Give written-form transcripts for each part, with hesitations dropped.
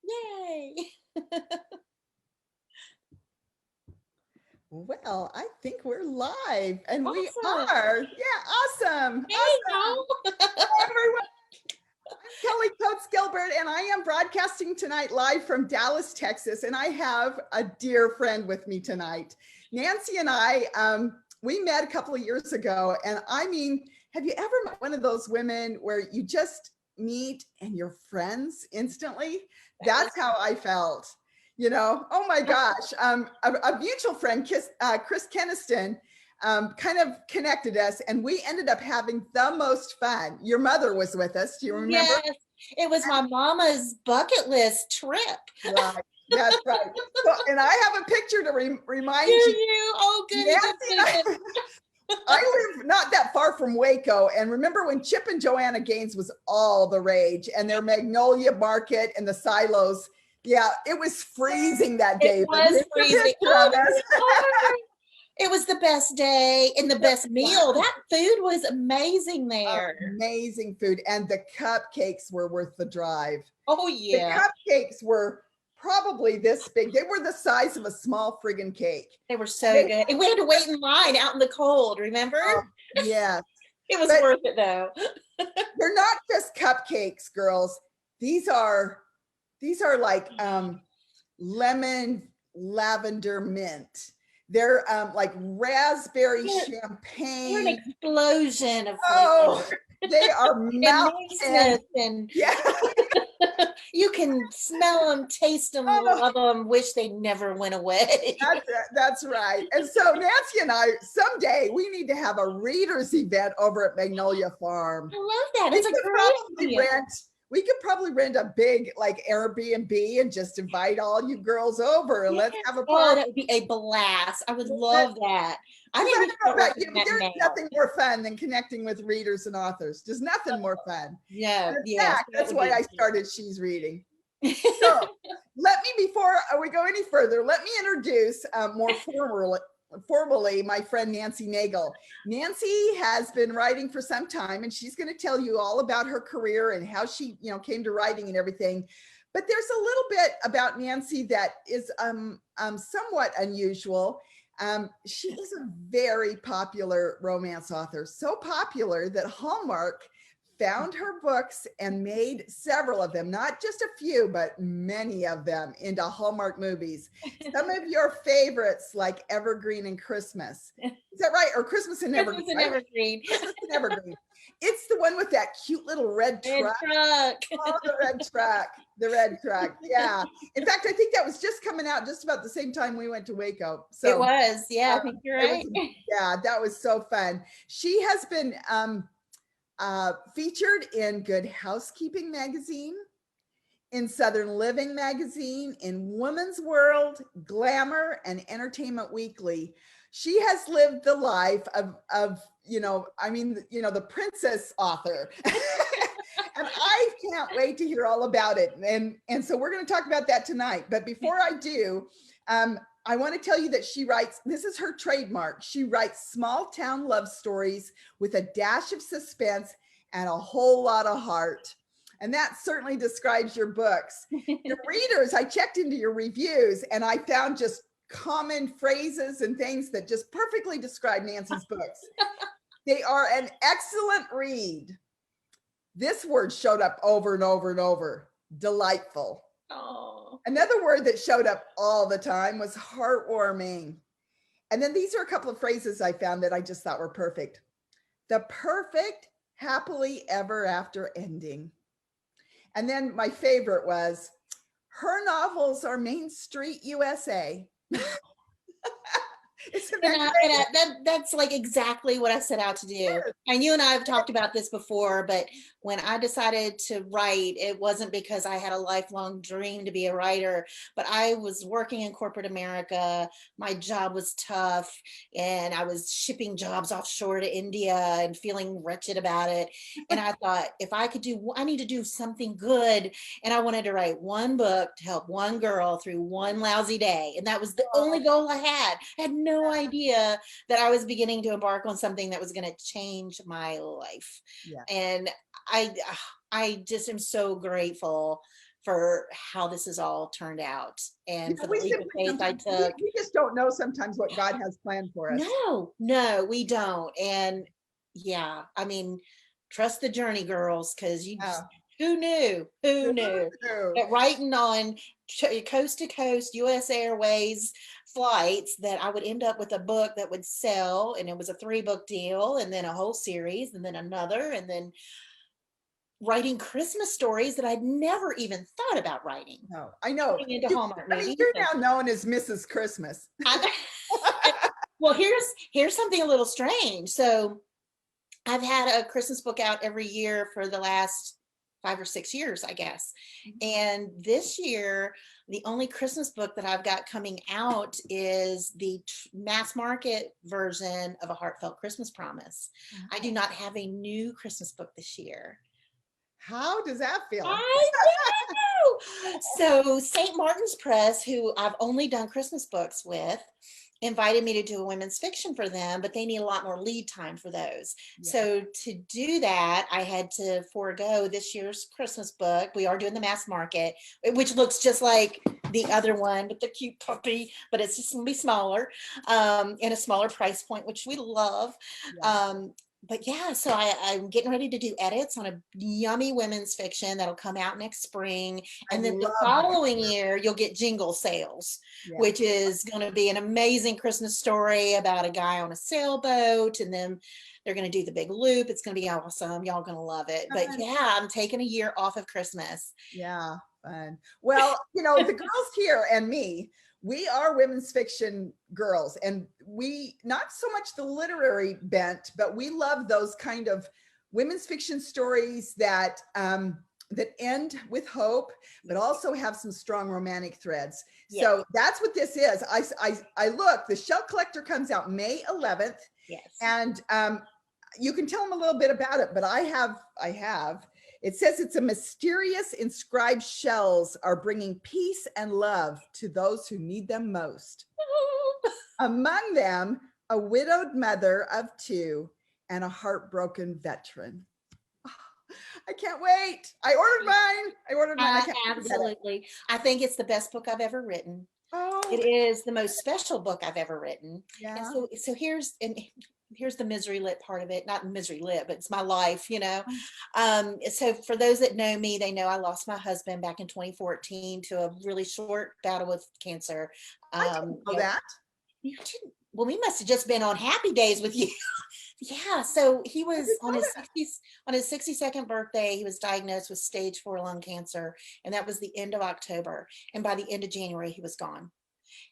Yay. Well, I think we're live, and we Awesome. are. Yeah, awesome. There you Awesome. go. Hello, everyone. I'm Kelly Coates Gilbert, and I am broadcasting tonight live from Dallas, Texas. And I have a dear friend with me tonight. Nancy and I, we met a couple of years ago. And I mean, have you ever met one of those women where you just meet and you're friends instantly? That's how I felt. Oh my gosh. A mutual friend, Chris Keniston, kind of connected us, and we ended up having the most fun. Your mother was with us. Do you remember? Yes, it was my mama's bucket list trip. Right. That's right. So, and I have a picture to remind Do you. you? Oh, goody, Nancy good. I live not that far from Waco. And remember when Chip and Joanna Gaines was all the rage, and their Magnolia Market and the silos. Yeah, it was freezing that day. It was freezing. Oh, it was the best day and the best meal. That food was amazing there. Amazing food. And the cupcakes were worth the drive. Oh, yeah. The cupcakes were probably this big. They were the size of a small friggin' cake. They were so good. And we had to wait in line out in the cold, remember? Yeah. It was worth it though. They're not just cupcakes, girls. These are like lemon lavender mint. They're like raspberry champagne. They're an explosion of flavor. Oh, they are melting. And yeah. You can smell them, taste them, love them, wish they never went away. That's right. And so Nancy and I, someday we need to have a readers event over at Magnolia Farm. I love that. It's a great idea. We could probably rent a big like Airbnb and just invite all you girls over and let's have a party. Oh, that would be a blast. I would love that. I think there's nothing more fun than connecting with readers and authors. There's nothing more fun. Yeah. That's why I started She's Reading. So before we go any further, let me introduce more formally my friend Nancy Naigle. Nancy has been writing for some time, and she's going to tell you all about her career and how she came to writing and everything. But there's a little bit about Nancy that is somewhat unusual. She is a very popular romance author, so popular that Hallmark found her books and made several of them, not just a few, but many of them into Hallmark movies. Some of your favorites like Evergreen and Christmas. Is that right? Or Christmas and Evergreen. Christmas and Evergreen. Christmas and Evergreen. It's the one with that cute little red truck. Oh, the red truck. The red truck. Yeah. In fact, I think that was just coming out just about the same time we went to Waco. So it was. Yeah, I think you're right. That was so fun. She has been featured in Good Housekeeping magazine, in Southern Living magazine, in Woman's World, Glamour, and Entertainment Weekly. She has lived the life of the princess author. And I can't wait to hear all about it. And so we're going to talk about that tonight. But before I do, I want to tell you that she writes, this is her trademark. She writes small town love stories with a dash of suspense and a whole lot of heart. And that certainly describes your books. Your readers, I checked into your reviews and I found just common phrases and things that just perfectly describe Nancy's books. They are an excellent read. This word showed up over and over and over. Delightful. Oh. Another word that showed up all the time was heartwarming. And then these are a couple of phrases I found that I just thought were perfect. The perfect happily ever after ending. And then my favorite was, her novels are Main Street USA. That's like exactly what I set out to do. And you and I have talked about this before, but when I decided to write, it wasn't because I had a lifelong dream to be a writer, but I was working in corporate America. My job was tough and I was shipping jobs offshore to India and feeling wretched about it. And I thought, I need to do something good. And I wanted to write one book to help one girl through one lousy day. And that was the only goal I had. I had no idea that I was beginning to embark on something that was going to change my life. Yeah. And I just am so grateful for how this has all turned out and for the We leap of simply faith I sometimes, took. we just don't know sometimes what God has planned for us. No, no, we don't. And yeah, I mean, trust the journey, girls, because you Yeah. just, who knew? Who knew? True. That writing on coast to coast US Airways flights that I would end up with a book that would sell, and it was a 3-book deal, and then a whole series, and then another, and then writing Christmas stories that I'd never even thought about writing. No, I know. Getting into Hallmark I mean, movies. you're And now known as Mrs. Christmas. I, well, here's something a little strange. So I've had a Christmas book out every year for the last 5 or 6 years, I guess. And this year, the only Christmas book that I've got coming out is the mass market version of A Heartfelt Christmas Promise. I do not have a new Christmas book this year. How does that feel? I know. So St. Martin's Press, who I've only done Christmas books with, invited me to do a women's fiction for them, but they need a lot more lead time for those. Yeah. So to do that, I had to forego this year's Christmas book. We are doing the mass market, which looks just like the other one with the cute puppy, but it's just gonna be smaller, and a smaller price point, which we love. Yeah. But yeah, so I'm getting ready to do edits on a yummy women's fiction that'll come out next spring. And then the following year, you'll get Jingle Sales, Yeah. which is going to be an amazing Christmas story about a guy on a sailboat. And then they're going to do the big loop. It's going to be awesome. Y'all going to love it. But yeah, I'm taking a year off of Christmas. Yeah, fun. Well, you know, the girls here and me, we are women's fiction girls, and we not so much the literary bent, but we love those kind of women's fiction stories that that end with hope, but also have some strong romantic threads. Yes. So that's what this is. I look. The Shell Collector comes out May 11th. Yes. And you can tell them a little bit about it, but I have. It says it's a mysterious inscribed shells are bringing peace and love to those who need them most. Among them, a widowed mother of 2 and a heartbroken veteran. I can't wait. I ordered mine. Absolutely. I think it's the best book I've ever written. Oh. It is the most special book I've ever written. Yeah. And so here's the misery lit part of it. Not misery lit, but it's my life, you know. So for those that know me, they know I lost my husband back in 2014 to a really short battle with cancer. I didn't know that. You didn't, well, we must have just been on happy days with you. Yeah, so he was on his 62nd birthday. He was diagnosed with stage 4 lung cancer, and that was the end of October. And by the end of January, he was gone.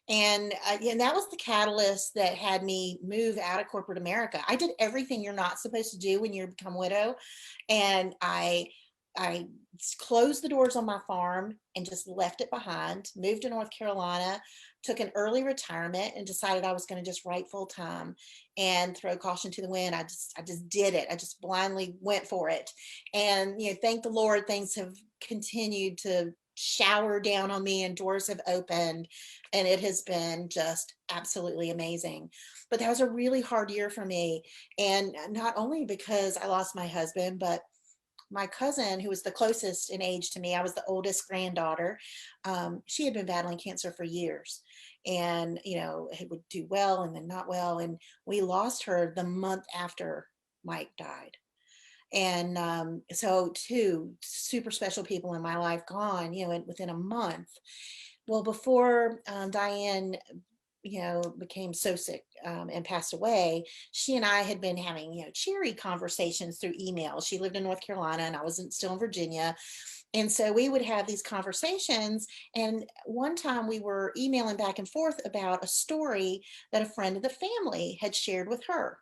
And that was the catalyst that had me move out of corporate America. I did everything you're not supposed to do when you become widow, and I closed the doors on my farm and just left it behind, moved to North Carolina, took an early retirement, and decided I was going to just write full time and throw caution to the wind. I just did it. I just blindly went for it. And, you know, thank the Lord, things have continued to shower down on me and doors have opened, and it has been just absolutely amazing. But that was a really hard year for me. And not only because I lost my husband, but my cousin, who was the closest in age to me, I was the oldest granddaughter. She had been battling cancer for years, and you know, it would do well and then not well. And we lost her the month after Mike died. And so 2 super special people in my life gone, you know, within a month. Well, before Diane, you know, became so sick and passed away, she and I had been having, you know, cheery conversations through email. She lived in North Carolina and I was still in Virginia. And so we would have these conversations. And one time we were emailing back and forth about a story that a friend of the family had shared with her.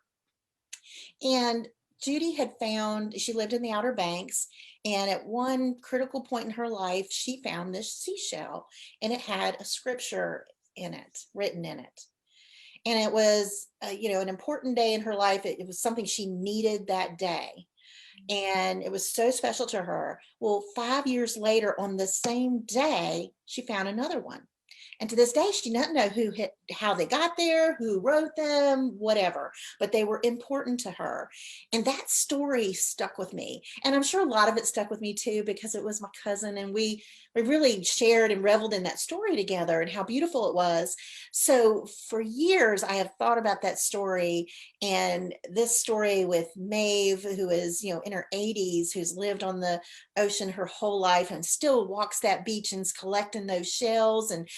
And Judy had found, she lived in the Outer Banks, and at one critical point in her life, she found this seashell, and it had a scripture in it, written in it. And it was, you know, an important day in her life. It was something she needed that day. And it was so special to her. Well, 5 years later, on the same day, she found another one. And to this day, she doesn't know how they got there, who wrote them, whatever, but they were important to her. And that story stuck with me. And I'm sure a lot of it stuck with me too, because it was my cousin, and we really shared and reveled in that story together and how beautiful it was. So for years, I have thought about that story, and this story with Maeve, who is, in her 80s, who's lived on the ocean her whole life and still walks that beach and is collecting those shells and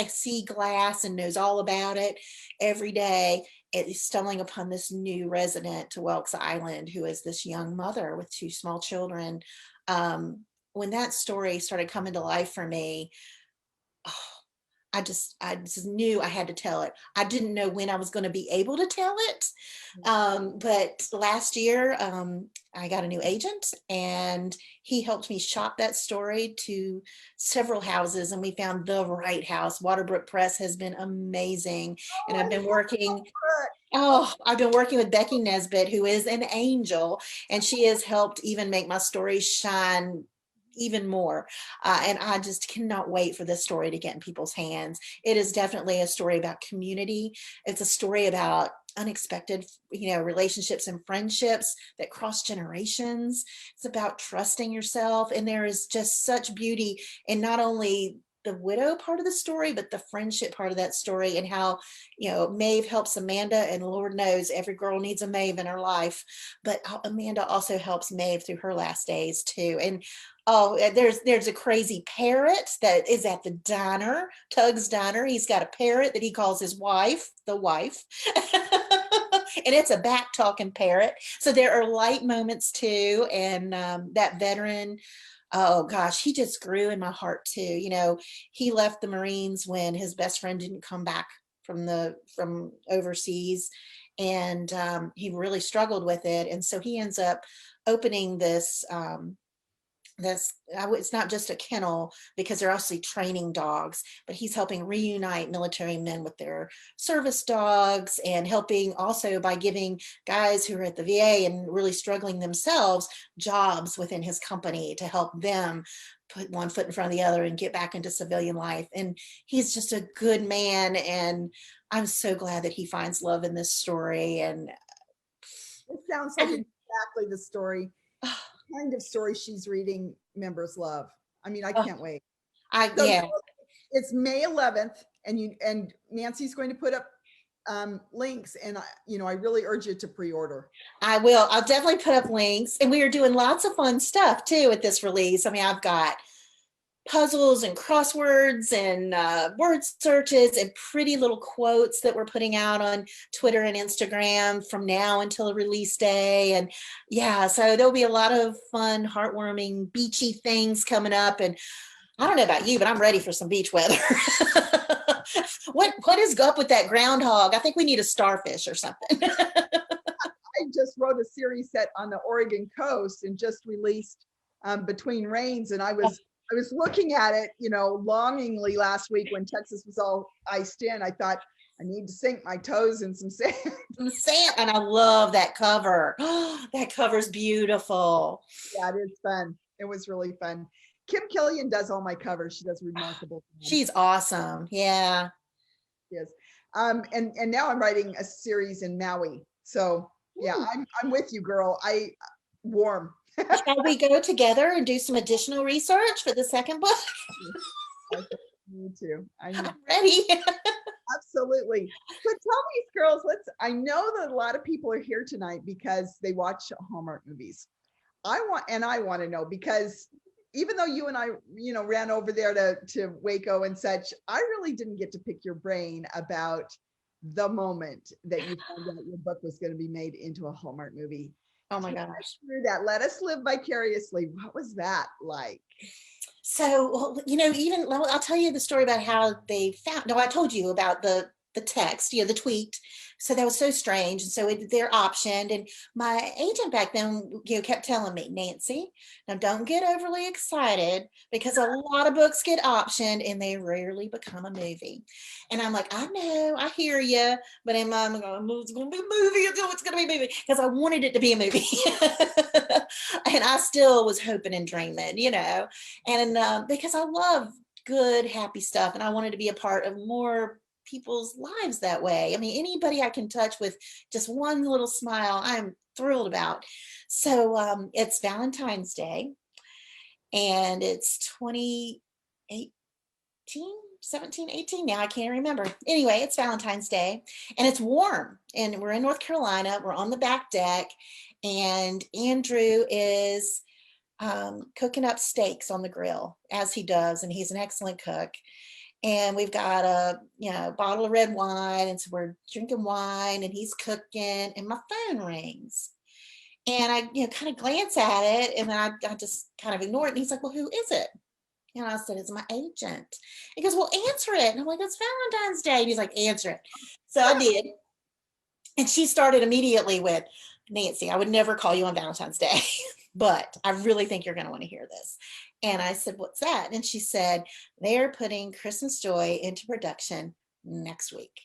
sea glass and knows all about it every day. Is stumbling upon this new resident to Welks Island, who is this young mother with two small children. When that story started coming to life for me, oh, I just knew I had to tell it. I didn't know when I was going to be able to tell it. But last year, I got a new agent, and he helped me shop that story to several houses, and we found the right house. Waterbrook Press has been amazing. And I've been working. Oh, I've been working with Becky Nesbitt, who is an angel, and she has helped even make my story shine even more. And I just cannot wait for this story to get in people's hands. It is definitely a story about community. It's a story about unexpected, relationships and friendships that cross generations. It's about trusting yourself. And there is just such beauty in not only the widow part of the story, but the friendship part of that story, and how, Maeve helps Amanda, and Lord knows every girl needs a Maeve in her life, but Amanda also helps Maeve through her last days too. And oh, there's a crazy parrot that is at the diner, Tug's Diner. He's got a parrot that he calls his wife, the wife. And it's a back talking parrot. So there are light moments too. And that veteran, oh gosh, he just grew in my heart too. He left the Marines when his best friend didn't come back from overseas, and he really struggled with it. And so he ends up opening it's not just a kennel, because they're actually training dogs, but he's helping reunite military men with their service dogs, and helping also by giving guys who are at the VA and really struggling themselves jobs within his company to help them put one foot in front of the other and get back into civilian life. And he's just a good man, and I'm so glad that he finds love in this story. And it sounds like exactly the story, kind of story she's reading members love. I mean, I can't wait. Yeah. It's May 11th, and Nancy's going to put up links, and I really urge you to pre-order. I will. I'll definitely put up links, and we are doing lots of fun stuff too at this release. I mean, I've got puzzles and crosswords and word searches and pretty little quotes that we're putting out on Twitter and Instagram from now until the release day. And yeah, so there'll be a lot of fun, heartwarming, beachy things coming up. And I don't know about you, but I'm ready for some beach weather. What is up with that groundhog? I think we need a starfish or something. I just wrote a series set on the Oregon coast and just released Between Rains, and I was looking at it, longingly last week when Texas was all iced in. I thought, I need to sink my toes in some sand. And I love that cover. That cover's beautiful. Yeah, it is fun. It was really fun. Kim Killian does all my covers. She does remarkable. She's awesome. Yeah. Yes. And now I'm writing a series in Maui. So yeah, I'm with you, girl. Warm. Shall we go together and do some additional research for the second book? I need to. I'm ready. Absolutely. But tell these girls, I know that a lot of people are here tonight because they watch Hallmark movies. I want to know, because even though you and I, ran over there to Waco and such, I really didn't get to pick your brain about the moment that you found out your book was going to be made into a Hallmark movie. Oh my gosh. Through that, let us live vicariously. What was that like? So, I'll tell you the story about how they found, no, I told you about the text, the tweet. So that was so strange. And so they're optioned. And my agent back then, kept telling me, Nancy, now don't get overly excited, because a lot of books get optioned and they rarely become a movie. And I'm like, I know, I hear you, but I'm going, it's going to be a movie until it's going to be a movie, because I wanted it to be a movie. And I still was hoping and dreaming, and because I love good, happy stuff. And I wanted to be a part of more people's lives that way. I mean, anybody I can touch with just one little smile, I'm thrilled about. So it's Valentine's Day, and it's 2018, 17, 18. Now I can't remember. Anyway, it's Valentine's Day, and it's warm, and we're in North Carolina. We're on the back deck, and Andrew is cooking up steaks on the grill, as he does, and he's an excellent cook. And we've got a bottle of red wine, and so we're drinking wine, and he's cooking, and my phone rings, and I kind of glance at it, and then I just kind of ignore it, and he's like, well, who is it? And I said, it's my agent. He goes, well, answer it. And I'm like, it's Valentine's Day. And he's like, answer it. So I did. And she started immediately with, Nancy, I would never call you on Valentine's Day, but I really think you're going to want to hear this. And I said, what's that? And she said, they're putting Christmas Joy into production next week.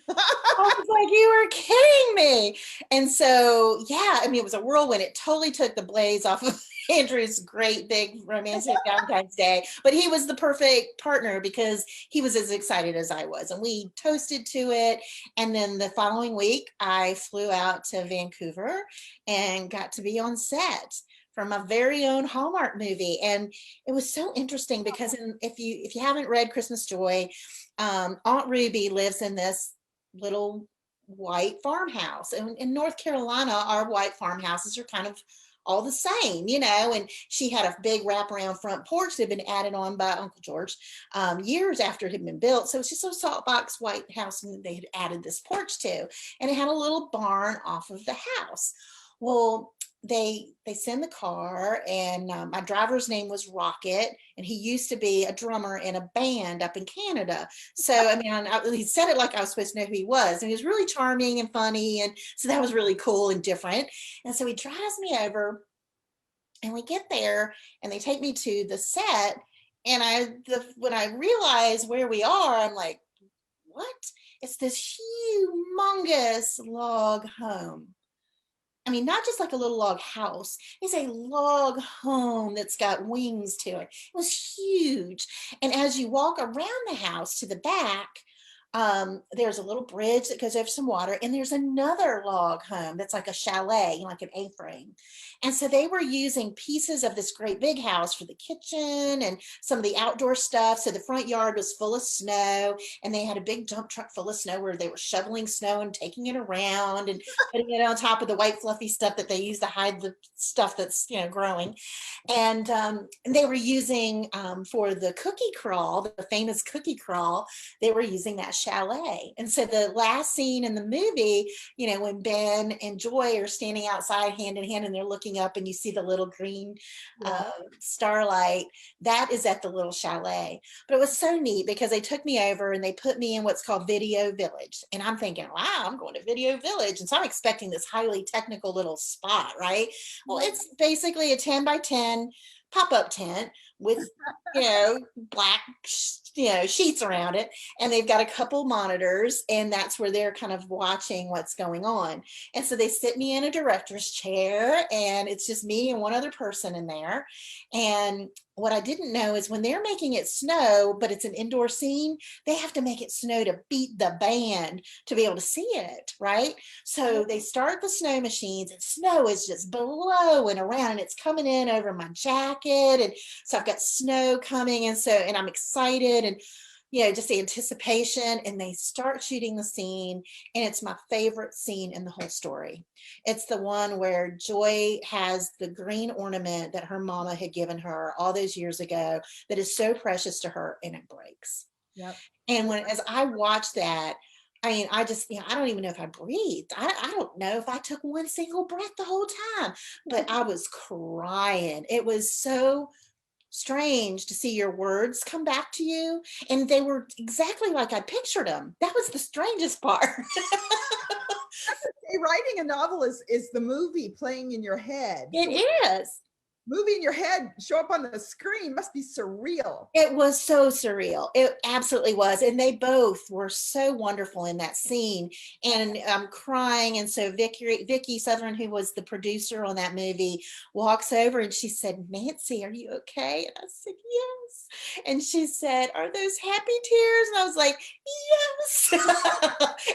I was like, you were kidding me. And so, yeah, I mean, it was a whirlwind. It totally took the blaze off of Andrew's great big romantic Valentine's Day, but he was the perfect partner because he was as excited as I was, and we toasted to it. And then the following week I flew out to Vancouver and got to be on set for my very own Hallmark movie. And it was so interesting because if you haven't read Christmas Joy, Aunt Ruby lives in this little white farmhouse. And in North Carolina, our white farmhouses are kind of all the same, and she had a big wraparound front porch that had been added on by Uncle George years after it had been built. So it's just a salt box white house, and they had added this porch to, and it had a little barn off of the house. Well, they send the car, and my driver's name was Rocket, and he used to be a drummer in a band up in Canada. So I mean, he said it like I was supposed to know who he was, and he was really charming and funny, and so that was really cool and different. And so he drives me over, and we get there, and they take me to the set, and when I realize where we are, I'm like, what? It's this humongous log home. I mean, not just like a little log house. It's a log home that's got wings to it. It was huge. And as you walk around the house to the back, there's a little bridge that goes over some water, and there's another log home that's like a chalet, like an A-frame. And so they were using pieces of this great big house for the kitchen and some of the outdoor stuff. So the front yard was full of snow, and they had a big dump truck full of snow where they were shoveling snow and taking it around and putting it on top of the white fluffy stuff that they use to hide the stuff that's growing. And they were using for the cookie crawl, the famous cookie crawl, they were using that chalet. And so the last scene in the movie, when Ben and Joy are standing outside hand in hand, and they're looking up, and you see the little green starlight, that is at the little chalet. But it was so neat because they took me over and they put me in what's called Video Village. And I'm thinking, wow, I'm going to Video Village. And so I'm expecting this highly technical little spot, right? Well, it's basically a 10 by 10 pop-up tent with black sheets around it, and they've got a couple monitors, and that's where they're kind of watching what's going on. And so they sit me in a director's chair, and it's just me and one other person in there. And what I didn't know is when they're making it snow, but it's an indoor scene, they have to make it snow to beat the band to be able to see it, right? So they start the snow machines, and snow is just blowing around, and it's coming in over my jacket. And so I've got snow coming, and I'm excited, and just the anticipation. And they start shooting the scene, and it's my favorite scene in the whole story. It's the one where Joy has the green ornament that her mama had given her all those years ago that is so precious to her, and it breaks. Yep. And as I watched that, I mean, I just, I don't even know if I breathed. I don't know if I took one single breath the whole time, but I was crying. It was so strange to see your words come back to you, and they were exactly like I pictured them. That was the strangest part. Writing a novel is the movie playing in your head. It is. movie in your head show up on the screen must be surreal. It was so surreal. It absolutely was. And they both were so wonderful in that scene. And I'm crying. And so Vicky Sutherland, who was the producer on that movie, walks over and she said, Nancy, are you okay? And I said, yes. And she said, are those happy tears? And I was like, yes.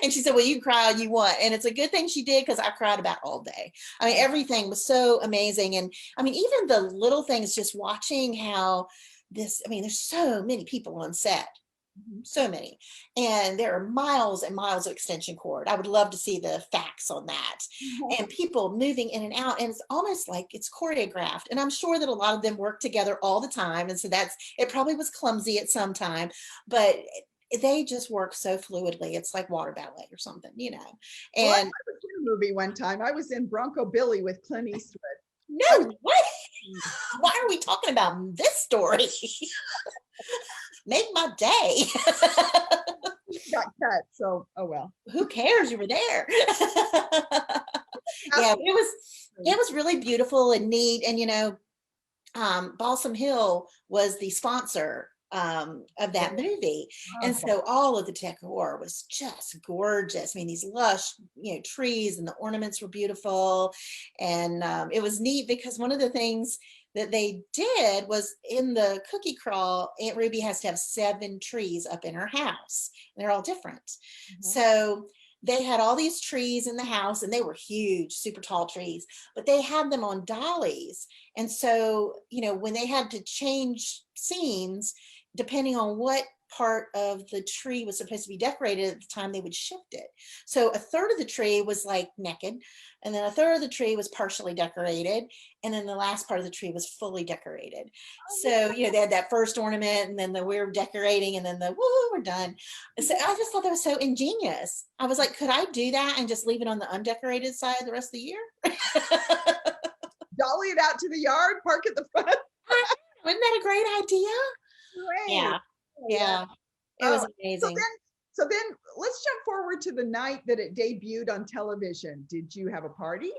And she said, well, you can cry all you want. And it's a good thing she did, because I cried about all day. I mean, everything was so amazing. And I mean, even the little things, just watching how I mean, there's so many people on set, so many, and there are miles and miles of extension cord. I would love to see the facts on that. And people moving in and out, and it's almost like it's choreographed. And I'm sure that a lot of them work together all the time, and so it probably was clumsy at some time, but they just work so fluidly. It's like water ballet or something, you know. Well, I And was in a movie one time. I was in Bronco Billy with Clint Eastwood. no, what? Why are we talking about this story? Make my day. Got cut, so oh well. Who cares? You were there. Yeah, it was really beautiful and neat. And you know, Balsam Hill was the sponsor of that movie, and so all of the decor was just gorgeous. I mean, these lush, you know, trees, and the ornaments were beautiful. And it was neat because one of the things that they did was, in the cookie crawl, Aunt Ruby has to have 7 trees up in her house, and they're all different. So they had all these trees in the house, and they were huge, super tall trees, but they had them on dollies. And so, you know, when they had to change scenes, depending on what part of the tree was supposed to be decorated at the time, they would shift it. So a third of the tree was like naked, and then a third of the tree was partially decorated, and then the last part of the tree was fully decorated. So, you know, they had that first ornament, and then we're decorating, and then we're done. So I just thought that was so ingenious. I was like, could I do that and just leave it on the undecorated side the rest of the year? Dolly it out to the yard, park at the front. Wasn't that a great idea? Great. Yeah. It was amazing. So then let's jump forward to the night that it debuted on television. Did you have a party?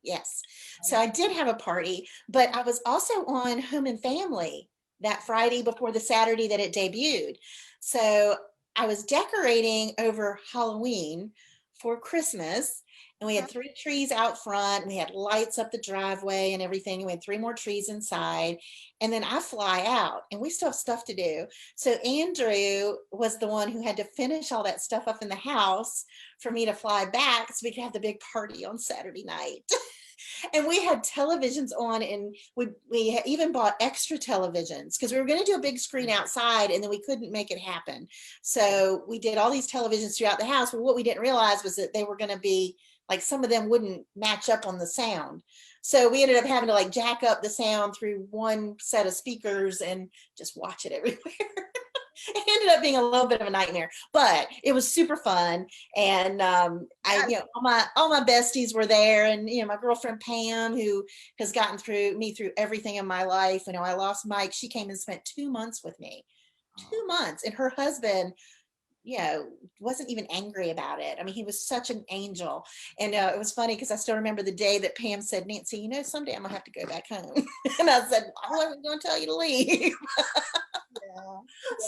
Yes. So I did have a party, but I was also on Home and Family that Friday before the Saturday that it debuted. So I was decorating over Halloween for Christmas, and we had 3 trees out front, and we had lights up the driveway and everything, and we had 3 more trees inside. And then I fly out, and we still have stuff to do. So Andrew was the one who had to finish all that stuff up in the house for me to fly back so we could have the big party on Saturday night. And we had televisions on, and we even bought extra televisions because we were going to do a big screen outside, and then we couldn't make it happen. So we did all these televisions throughout the house. But what we didn't realize was that they were going to be like, some of them wouldn't match up on the sound. So we ended up having to like jack up the sound through one set of speakers and just watch it everywhere. It ended up being a little bit of a nightmare, but it was super fun. And you know, all my besties were there, and you know, my girlfriend Pam, who has gotten me through everything in my life. You know, I lost Mike. She came and spent 2 months with me, 2 months, and her husband, you know, wasn't even angry about it. I mean, he was such an angel. And it was funny because I still remember the day that Pam said, Nancy, you know, someday I'm gonna have to go back home. And I said, I wasn't going to tell you to leave.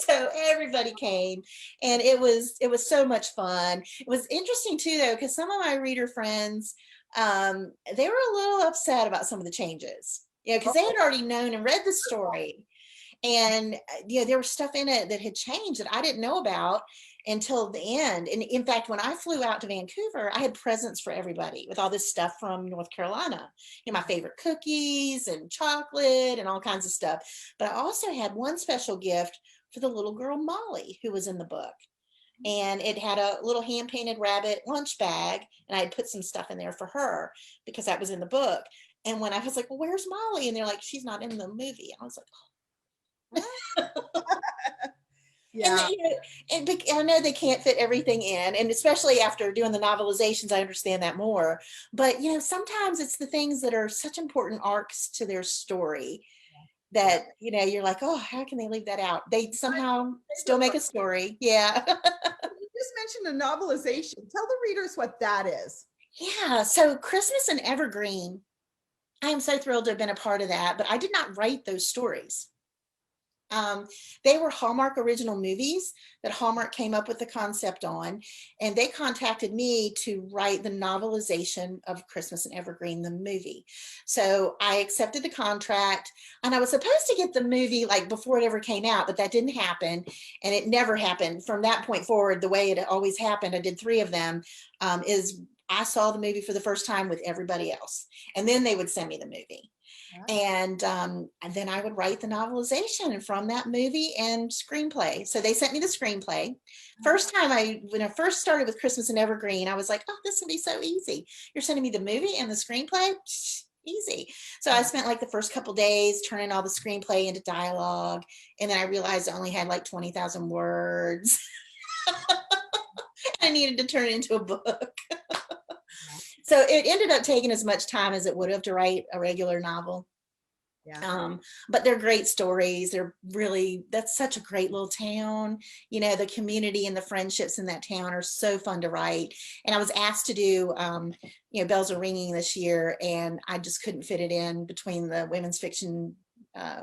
So everybody came, and it was so much fun. It was interesting too, though, because some of my reader friends, they were a little upset about some of the changes, you know, because they had already known and read the story. And you know, there was stuff in it that had changed that I didn't know about until the end. And in fact, when I flew out to Vancouver, I had presents for everybody with all this stuff from North Carolina, you know, my favorite cookies and chocolate and all kinds of stuff. But I also had one special gift for the little girl Molly, who was in the book. And it had a little hand-painted rabbit lunch bag, and I had put some stuff in there for her because that was in the book. And when I was like, well, where's Molly? And they're like, she's not in the movie. And I was like, oh. Yeah. And I know they can't fit everything in, and especially after doing the novelizations, I understand that more. But you know, sometimes it's the things that are such important arcs to their story that, you know, you're like, oh, how can they leave that out? They somehow still make a story. Yeah. You just mentioned a novelization. Tell the readers what that is. Yeah. So Christmas and Evergreen I am so thrilled to have been a part of that, but I did not write those stories. Um, they were Hallmark original movies that Hallmark came up with the concept on, and they contacted me to write the novelization of Christmas and Evergreen, the movie. So I accepted the contract, and I was supposed to get the movie like before it ever came out, but that didn't happen, and it never happened. From that point forward, the way it always happened, I did 3 of them, is I saw the movie for the first time with everybody else, and then they would send me the movie. And then I would write the novelization and from that movie and screenplay. So they sent me the screenplay. First time when I first started with Christmas and Evergreen, I was like, oh, this will be so easy. You're sending me the movie and the screenplay? Easy. So I spent like the first couple days turning all the screenplay into dialogue. And then I realized I only had like 20,000 words. I needed to turn it into a book. So it ended up taking as much time as it would have to write a regular novel. Yeah. But they're great stories. They're really, that's such a great little town. You know, the community and the friendships in that town are so fun to write. And I was asked to do, Bells Are Ringing this year, and I just couldn't fit it in between the women's fiction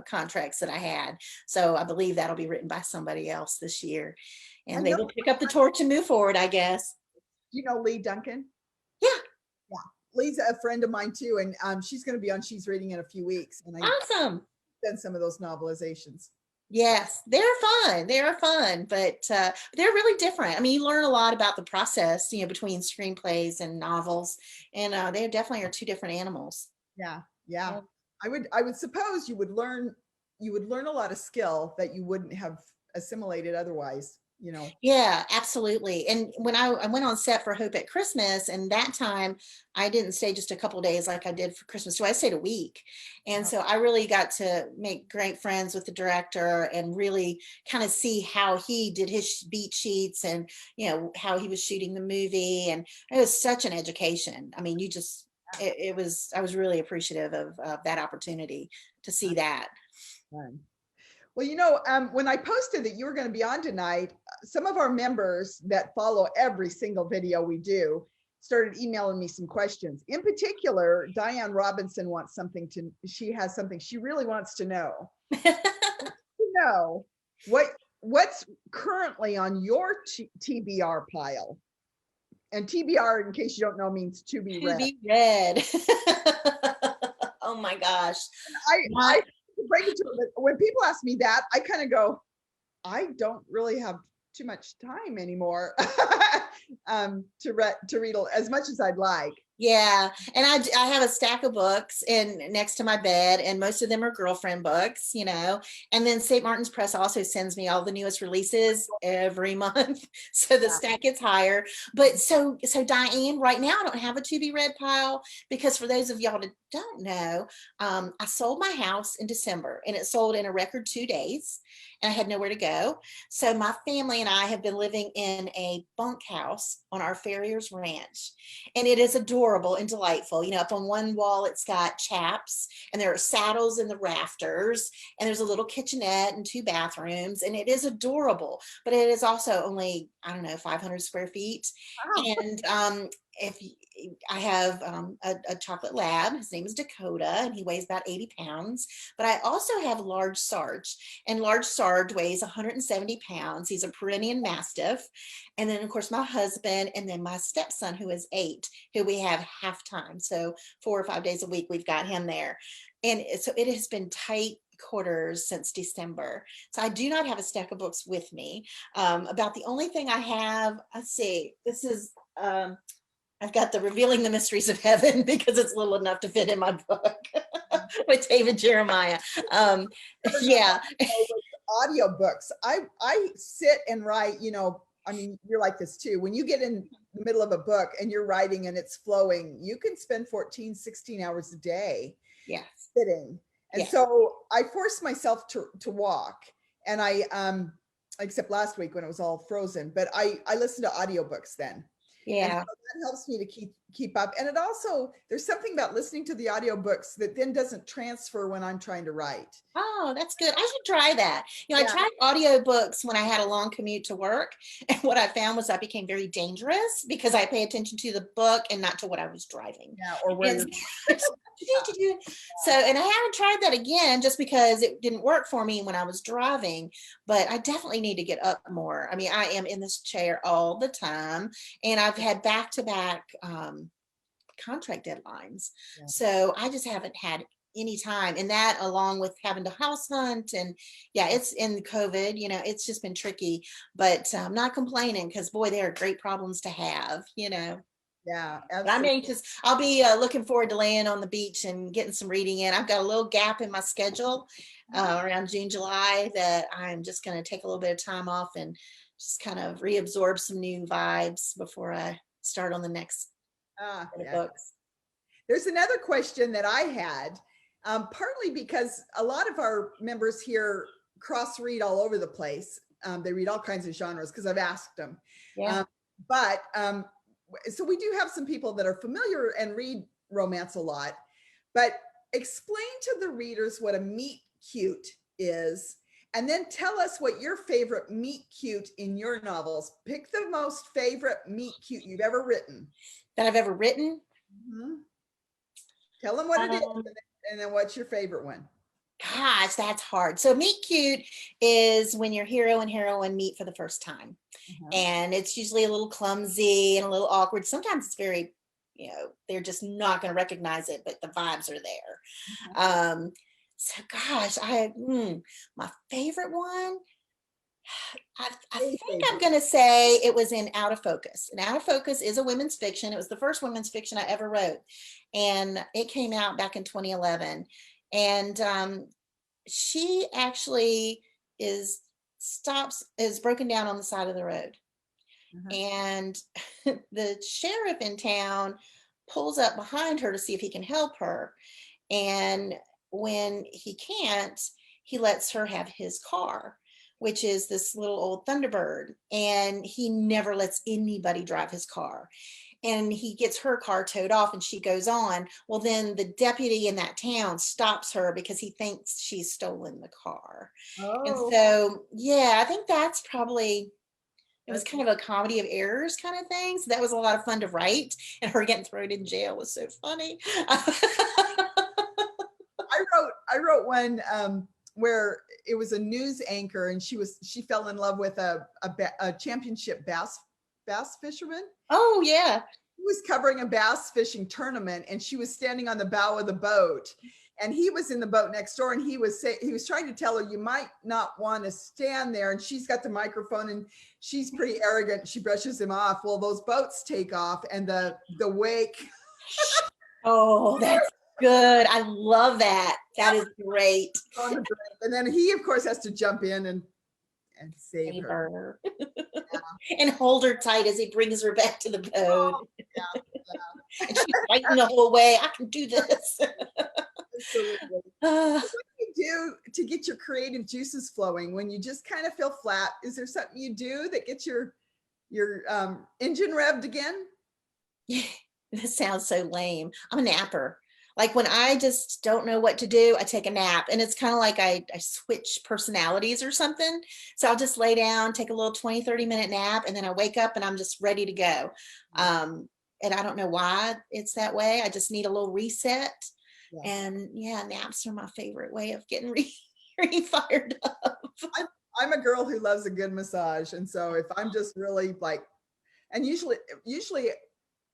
contracts that I had. So I believe that'll be written by somebody else this year. I And they know. will pick up the torch and move forward, I guess. You know Lee Duncan? Yeah. Yeah. Lee's a friend of mine too, and she's going to be on She's Reading in a few weeks, and I Awesome. done some of those novelizations. Yes, they're fun. They're fun, but they're really different. I mean, you learn a lot about the process, between screenplays and novels, and they definitely are 2 different animals. Yeah, yeah. I would suppose you would learn a lot of skill that you wouldn't have assimilated otherwise. Yeah, absolutely. And when I went on set for Hope at Christmas, and that time I didn't stay just a couple days like I did for Christmas 2. I stayed a week. And so I really got to make great friends with the director and really kind of see how he did his beat sheets and, how he was shooting the movie. And it was such an education. I mean, I was really appreciative of that opportunity to see that. Fun. Well, when I posted that you were going to be on tonight, some of our members that follow every single video we do started emailing me some questions. In particular, Diane Robinson she has something she really wants to know. What's currently on your TBR pile? And TBR, in case you don't know, means to be read. To be read. Oh my gosh. I break it to it, but when people ask me that, I kind of go, I don't really have too much time anymore to read as much as I'd like. Yeah, and I have a stack of books next to my bed, and most of them are girlfriend books, And then St. Martin's Press also sends me all the newest releases every month, so the stack gets higher. But so Diane, right now I don't have a to be read pile because for those of y'all that don't know, I sold my house in December, and it sold in a record 2 days, and I had nowhere to go. So my family and I have been living in a bunkhouse on our Farrier's Ranch, and it is adorable and delightful. Up on one wall, it's got chaps, and there are saddles in the rafters, and there's a little kitchenette and 2 bathrooms, and it is adorable. But it is also only, I don't know, 500 square feet. Wow. And if I have a chocolate lab, his name is Dakota, and he weighs about 80 pounds. But I also have large Sarge, and large Sarge weighs 170 pounds. He's a Pyrenean Mastiff. And then, of course, my husband, and then my stepson, who is 8, who we have half time. So 4 or 5 days a week, we've got him there. And so it has been tight quarters since December. So I do not have a stack of books with me. About the only thing I have, let's see, this is, I've got the Revealing the Mysteries of Heaven because it's little enough to fit in my book with David Jeremiah. Yeah. Audiobooks. I sit and write, I mean, you're like this too. When you get in the middle of a book and you're writing and it's flowing, you can spend 14, 16 hours a day sitting. And so I forced myself to walk, and except last week when it was all frozen, but I listened to audiobooks then. Yeah. And so that helps me to keep up. And it also, there's something about listening to the audiobooks that then doesn't transfer when I'm trying to write. Oh, that's good. I should try that. I Yeah. tried audiobooks when I had a long commute to work. And what I found was I became very dangerous because I pay attention to the book and not to what I was driving. Yeah, or where And you're so, and I haven't tried that again just because it didn't work for me when I was driving, but I definitely need to get up more. I mean, I am in this chair all the time and I've had back-to-back contract deadlines. Yeah. So I just haven't had any time, and that along with having to house hunt, and yeah, it's in COVID, it's just been tricky, but I'm not complaining because boy, they are great problems to have. Yeah, But I'm absolutely. anxious. I'll be looking forward to laying on the beach and getting some reading in. I've got a little gap in my schedule around June, July that I'm just going to take a little bit of time off and just kind of reabsorb some new vibes before I start on the next set of Yeah. books. There's another question that I had, partly because a lot of our members here cross read all over the place. They read all kinds of genres because I've asked them. Yeah. But so we do have some people that are familiar and read romance a lot, but explain to the readers what a meet cute is, and then tell us what your favorite meet cute in your novels. Pick the most favorite meet cute you've ever written. That I've ever written. Mm-hmm. Tell them what it is, and then what's your favorite one? Gosh, that's hard. So meet cute is when your hero and heroine meet for the first time. And it's usually a little clumsy and a little awkward. Sometimes it's very, they're just not going to recognize it, but the vibes are there. So gosh, my favorite one, I think I'm going to say it was in Out of Focus. And Out of Focus is a women's fiction. It was the first women's fiction I ever wrote. And it came out back in 2011. And she actually is broken down on the side of the road. And the sheriff in town pulls up behind her to see if he can help her. And when he can't, he lets her have his car, which is this little old Thunderbird. And he never lets anybody drive his car. And he gets her car towed off and she goes on. Well, then the deputy in that town stops her because he thinks she's stolen the car. And so, yeah, I think that's probably, it was kind of a comedy of errors kind of thing. So that was a lot of fun to write, and her getting thrown in jail was so funny. I wrote one where it was a news anchor, and she fell in love with a championship bass fisherman. Oh yeah. He was covering a bass fishing tournament, and she was standing on the bow of the boat, and he was in the boat next door, and he was trying to tell her, you might not want to stand there. And she's got the microphone, and she's pretty arrogant. She brushes him off. Well, those boats take off, and the wake. Oh, that's good. I love that. That is great. And then he, of course, has to jump in and save her. Yeah. And hold her tight as he brings her back to the boat. Oh, yeah. And she's fighting the whole way. I can do this. Absolutely. What do you do to get your creative juices flowing when you just kind of feel flat? Is there something you do that gets your engine revved again? Yeah, this sounds so lame. I'm a napper. Like when I just don't know what to do, I take a nap, and it's kind of like I switch personalities or something. So I'll just lay down, take a little 20-30 minute nap, and then I wake up and I'm just ready to go. And I don't know why it's that way. I just need a little reset. Yeah. And yeah, naps are my favorite way of getting re-fired up. I'm a girl who loves a good massage. And so if I'm just really and usually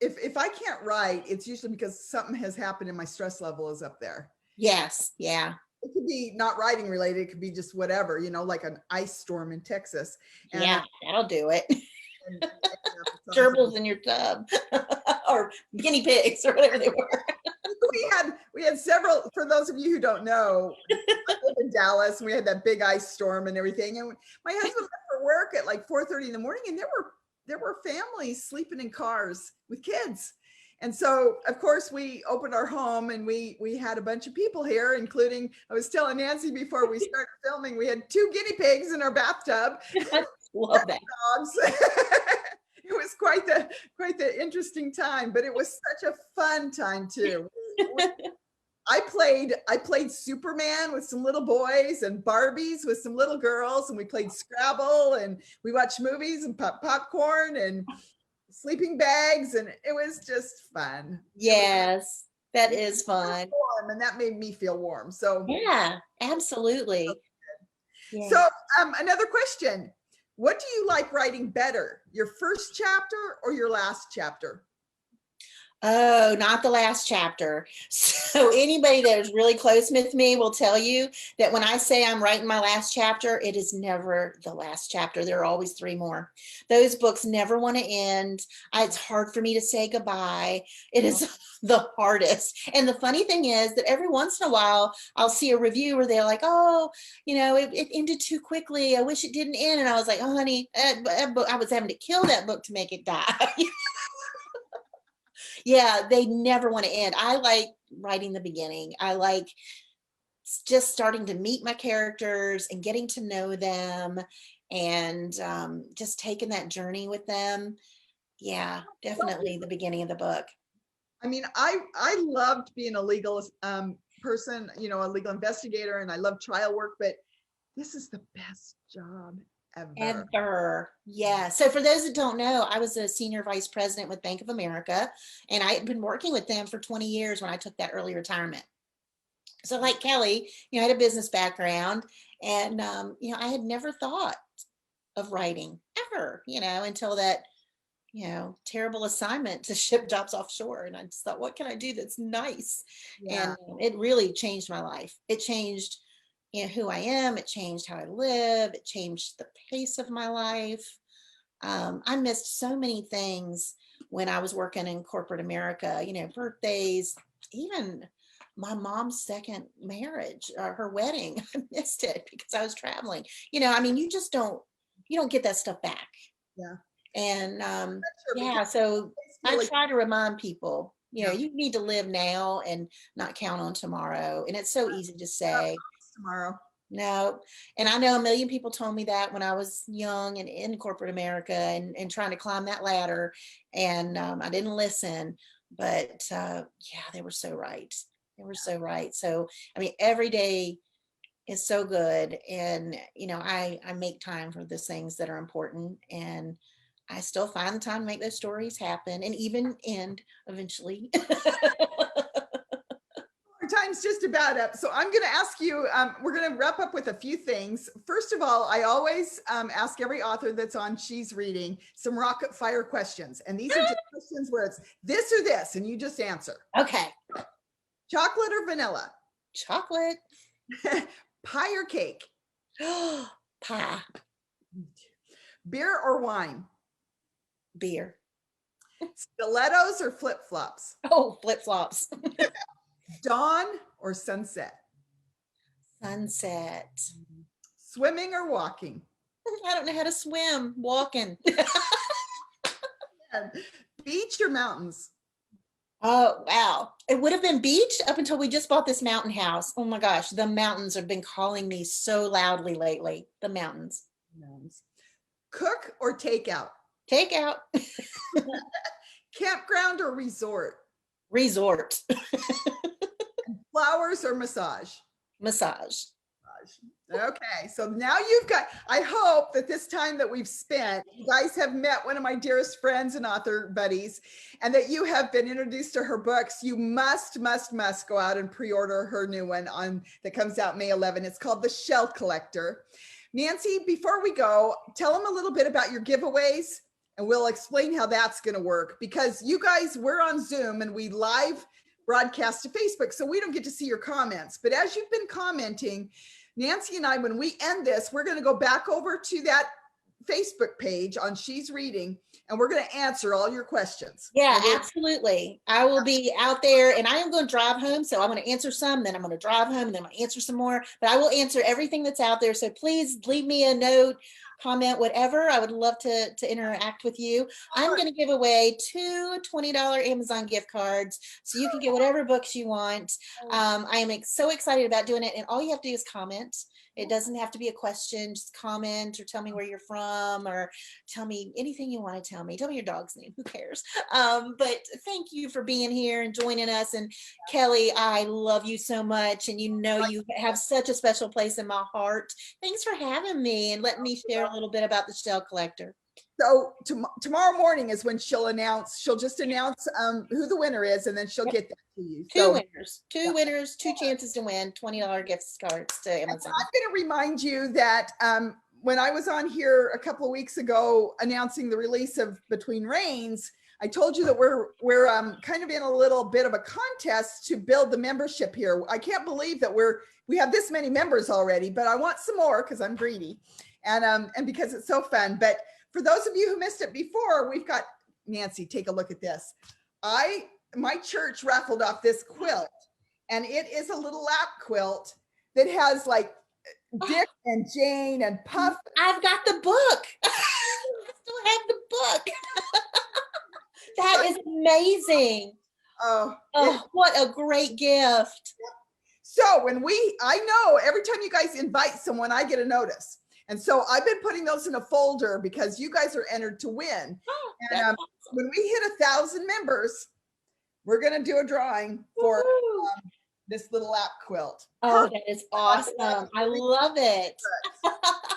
if I can't write, it's usually because something has happened and my stress level is up there. Yes. Yeah. It could be not writing related. It could be just whatever, like an ice storm in Texas. And yeah, that'll do it. Gerbils in your tub or guinea pigs or whatever they were. We had several, for those of you who don't know, I live in Dallas, and we had that big ice storm and everything. And my husband left for work at like 4:30 in the morning, and there were families sleeping in cars with kids. And so, of course, we opened our home, and we had a bunch of people here, including, I was telling Nancy before we started filming, we had 2 guinea pigs in our bathtub. Love that. Dogs. it was quite the interesting time, but it was such a fun time too. I played Superman with some little boys and Barbies with some little girls, and we played Scrabble and we watched movies and popcorn and sleeping bags, and it was just fun. Yes, that is fun. Warm, and that made me feel warm. So Yeah, absolutely. Yeah. so another question. What do you like writing better? Your first chapter or your last chapter? Oh, not the last chapter. So anybody that is really close with me will tell you that when I say I'm writing my last chapter, it is never the last chapter. There are always three more. Those books never want to end. It's hard for me to say goodbye. It is the hardest. And the funny thing is that every once in a while, I'll see a review where they're like, oh, it ended too quickly. I wish it didn't end. And I was like, oh, honey, I was having to kill that book to make it die. Yeah, they never want to end. I like writing the beginning. I like just starting to meet my characters and getting to know them, and just taking that journey with them. Yeah, definitely the beginning of the book. I mean, I loved being a legal person, a legal investigator, and I love trial work, but this is the best job ever. Ever. Yeah. So for those that don't know, I was a senior vice president with Bank of America, and I had been working with them for 20 years when I took that early retirement. So like Kelly, I had a business background, and I had never thought of writing ever, until that, terrible assignment to ship jobs offshore. And I just thought, what can I do that's nice? Yeah. And it really changed my life. It changed, who I am. It changed how I live. It changed the pace of my life. I missed so many things when I was working in corporate America, birthdays, even my mom's second marriage, her wedding. I missed it because I was traveling. You don't get that stuff back. Yeah. And Sure, yeah, so I really, try to remind people, Yeah. you need to live now and not count on tomorrow. And it's so easy to say. tomorrow. No. And I know a million people told me that when I was young and in corporate America, and trying to climb that ladder. And I didn't listen. But yeah, they were so right. They were so right. So, I mean, every day is so good. And, I make time for the things that are important. And I still find the time to make those stories happen and even end eventually. Our time's just about up. So I'm going to ask you, we're going to wrap up with a few things. First of all, I always ask every author that's on She's Reading some rocket fire questions. And these are just questions where it's this or this, and you just answer. Okay. Chocolate or vanilla? Chocolate. Pie or cake? Pie. Beer or wine? Beer. Stilettos or flip-flops? Oh, flip-flops. Dawn or sunset? Sunset. Swimming or walking? I don't know how to swim. Walking. Beach or mountains? Oh, wow. It would have been beach up until we just bought this mountain house. Oh my gosh, the mountains have been calling me so loudly lately. The mountains. Cook or takeout? Takeout. Campground or resort? Resort. Flowers or massage? Massage. Okay, so now you've got, I hope that this time that we've spent, you guys have met one of my dearest friends and author buddies, and that you have been introduced to her books. You must go out and pre-order her new one that comes out May 11. It's called The Shell Collector. Nancy, before we go, tell them a little bit about your giveaways, and we'll explain how that's going to work, because you guys, we're on Zoom and we live broadcast to Facebook, so we don't get to see your comments. But as you've been commenting, Nancy and I, when we end this, we're going to go back over to that Facebook page on She's Reading, and we're going to answer all your questions. Yeah, absolutely. I will be out there, and I am going to drive home. So I'm going to answer some, then I'm going to drive home, and then I'm going to answer some more. But I will answer everything that's out there. So please leave me a note, comment, whatever. I would love to interact with you. I'm going to give away 2 $20 Amazon gift cards, so you can get whatever books you want. I am so excited about doing it. And all you have to do is comment. It doesn't have to be a question, just comment or tell me where you're from or tell me anything you want to tell me. Tell me your dog's name, who cares? But thank you for being here and joining us. And Kelly, I love you so much. And you know, you have such a special place in my heart. Thanks for having me and letting me share a little bit about the shell collector. So tomorrow morning is when she'll just announce who the winner is, and then she'll get that to you. Two winners, two winners, two chances to win $20 gift cards to Amazon. I'm going to remind you that when I was on here a couple of weeks ago announcing the release of Between Rains, I told you that we're kind of in a little bit of a contest to build the membership here. I can't believe that we have this many members already, but I want some more because I'm greedy, and because it's so fun. But for those of you who missed it before, we've got Nancy. Take a look at this. My church raffled off this quilt, and it is a little lap quilt that has like Dick and Jane and Puff. I've got the book. I still have the book. That is amazing. Oh, what a great gift. So I know every time you guys invite someone, I get a notice. And so I've been putting those in a folder because you guys are entered to win. And awesome. When we hit 1,000 members, we're going to do a drawing for this little lap quilt. Oh, that is awesome. I love it.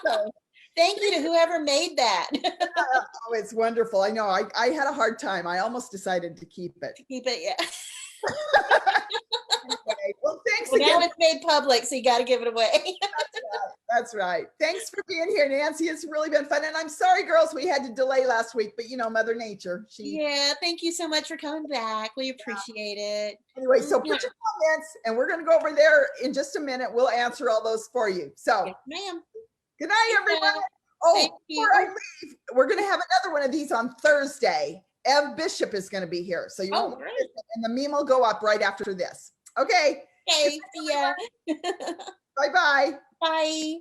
So, thank you to whoever made that. Oh, it's wonderful. I know. I had a hard time. I almost decided to keep it. Yeah. Okay. Well, thanks again. Now it's made public, so you got to give it away. That's right. Thanks for being here, Nancy. It's really been fun. And I'm sorry, girls, we had to delay last week, but Mother Nature. Yeah, thank you so much for coming back. We appreciate it. Anyway, so put your comments, and we're going to go over there in just a minute. We'll answer all those for you. So, yes, ma'am. Good night, everyone. Oh, before I leave, we're going to have another one of these on Thursday. Ev Bishop is going to be here. So you won't miss it, and the meme will go up right after this. Okay. Okay, see ya. Bye-bye. Bye.